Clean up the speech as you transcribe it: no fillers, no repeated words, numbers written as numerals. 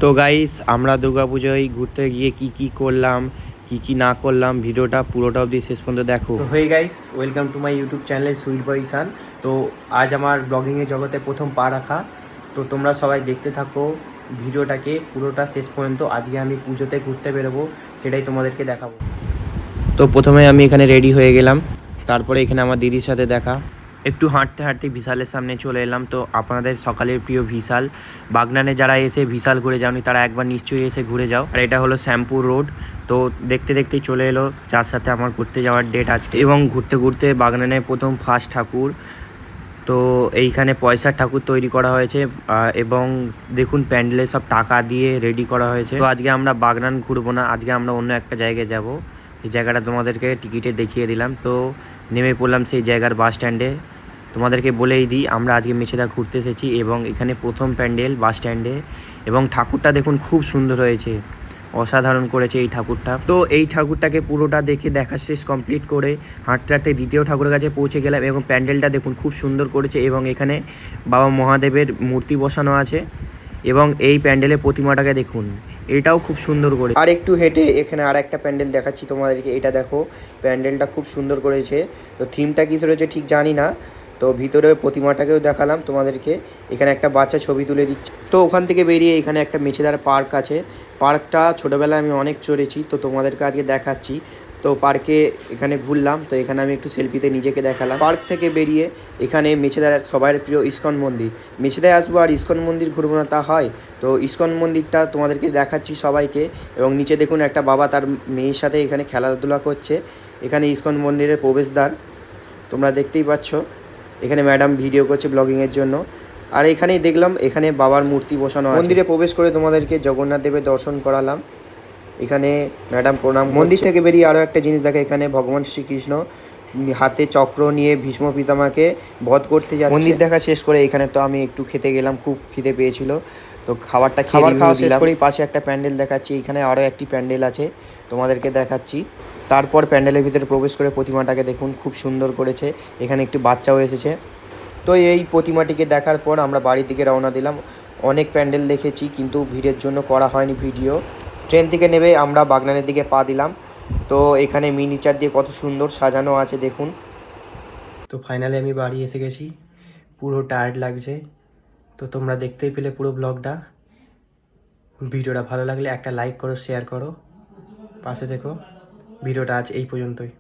তো গাইস, আমরা দুর্গাপুজোয় ঘুরতে গিয়ে কি করলাম, কি না করলাম, ভিডিওটা পুরোটা অবধি শেষ পর্যন্ত দেখো। তো hey guys, welcome to my YouTube channel sweet বয় ইসান। তো আজ আমার ব্লগিংয়ের জগতে প্রথম পা রাখা। তো তোমরা সবাই দেখতে থাকো ভিডিওটাকে পুরোটা শেষ পর্যন্ত। আজকে আমি পুজোতে ঘুরতে বেরোবো, সেটাই তোমাদেরকে দেখাবো। তো প্রথমে আমি এখানে রেডি হয়ে গেলাম, তারপরে এখানে আমার দিদির সাথে দেখা। একটু হাঁটতে হাঁটতে বিশালের সামনে চলে এলাম। তো আপনাদের সকালের প্রিয় বিশাল, বাগনানে যারা এসে বিশাল ঘুরে যাওনি তারা একবার নিশ্চয়ই এসে ঘুরে যাও। আর এটা হলো শ্যামপুর রোড। তো দেখতে দেখতেই চলে এলো যার সাথে আমার ঘুরতে যাওয়ার ডেট আজকে। এবং ঘুরতে ঘুরতে বাগনানে প্রথম ফার্স্ট ঠাকুর। তো এইখানে পয়সার ঠাকুর তৈরি করা হয়েছে এবং দেখুন প্যান্ডেলে সব টাকা দিয়ে রেডি করা হয়েছে। তো আজকে আমরা বাগনান ঘুরবো না, আজকে আমরা অন্য একটা জায়গায় যাব। এই জায়গাটা তোমাদেরকে টিকিটে দেখিয়ে দিলাম। তো নেমে পড়লাম সেই জায়গার বাস স্ট্যান্ডে। তোমাদেরকে বলেই দিই, আমরা আজকে মেছেদা ঘুরতে এসেছি এবং এখানে প্রথম প্যান্ডেল বাস স্ট্যান্ডে। এবং ঠাকুরটা দেখুন খুব সুন্দর হয়েছে, অসাধারণ করেছে এই ঠাকুরটা। তো এই ঠাকুরটাকে পুরোটা দেখার শেষ কমপ্লিট করে হাঁটতে হাঁটতে দ্বিতীয় ঠাকুরের কাছে পৌঁছে গেলাম। এবং প্যান্ডেলটা দেখুন খুব সুন্দর করেছে এবং এখানে বাবা মহাদেবের মূর্তি বসানো আছে। এবং এই প্যান্ডেলের প্রতিমাটাকে দেখুন, এটাও খুব সুন্দর করে। আর একটু হেঁটে এখানে আর একটা প্যান্ডেল দেখাচ্ছি তোমাদেরকে। এটা দেখো, প্যান্ডেলটা খুব সুন্দর করেছে। তো থিমটা কী রয়েছে ঠিক জানি না। তো ভিতরে প্রতিমাটাকেও দেখালাম তোমাদেরকে। এখানে একটা বাচ্চা ছবি তুলে দিচ্ছে। তো ওখান থেকে বেরিয়ে এখানে একটা মেছেদার পার্ক আছে। পার্কটা ছোটোবেলায় আমি অনেক চড়েছি, তো তোমাদেরকে আজকে দেখাচ্ছি। তো পার্কে এখানে ঘুরলাম, তো এখানে আমি একটু সেলফিতে নিজেকে দেখালাম। পার্ক থেকে বেরিয়ে এখানে মেছেদার সবার প্রিয় ইস্কন মন্দির। মেছেদায় আসবো আর ইস্কন মন্দির ঘুরবো না তা হয়? তো ইস্কন মন্দিরটা তোমাদেরকে দেখাচ্ছি সবাইকে। এবং নিচে দেখুন একটা বাবা তার মেয়ের সাথে এখানে খেলাধুলা করছে। এখানে ইস্কন মন্দিরের প্রবেশদ্বার তোমরা দেখতেই পাচ্ছ। এখানে ম্যাডাম ভিডিও করছে ব্লগিংয়ের জন্য। আর এখানেই দেখলাম এখানে বাবার মূর্তি বসানো আছে। মন্দিরে প্রবেশ করে তোমাদেরকে জগন্নাথ দেবের দর্শন করালাম। এখানে ম্যাডাম প্রণাম। মন্দির থেকে বেরিয়ে আরও একটা জিনিস দেখে, এখানে ভগবান শ্রীকৃষ্ণ হাতে চক্র নিয়ে ভীষ্ম পিতামাকে বধ করতে যাচ্ছে। মন্দির দেখা শেষ করে এখানে তো আমি একটু খেতে গেলাম, খুব খিদে পেয়েছিল। তো খাওয়া শেষ করেই পাশে একটা প্যান্ডেল দেখাচ্ছি। এখানে আরও একটি প্যান্ডেল আছে, তোমাদেরকে দেখাচ্ছি। তারপর প্যান্ডেলের ভিতরে প্রবেশ করে প্রতিমাটাকে দেখুন খুব সুন্দর করেছে। এখানে একটি বাচ্চাও এসেছে। তো এই প্রতিমাটিকে দেখার পর আমরা বাড়ির দিকে রওনা দিলাম। অনেক প্যান্ডেল দেখেছি কিন্তু ভিড়ের জন্য করা হয়নি ভিডিও। ট্রেন থেকে নেমে আমরা বাগনানের দিকে পা দিলাম। তো এখানে মিনিচার দিয়ে কত সুন্দর সাজানো আছে দেখুন। তো ফাইনালি আমি বাড়ি এসে গেছি, পুরো টায়ার্ড লাগছে। তো তোমরা দেখতেই পেলে পুরো ব্লগটা। ভিডিওটা ভালো লাগলে একটা লাইক করো, শেয়ার করো, পাশে দেখো। ভিডিওটা আজ এই পর্যন্তই।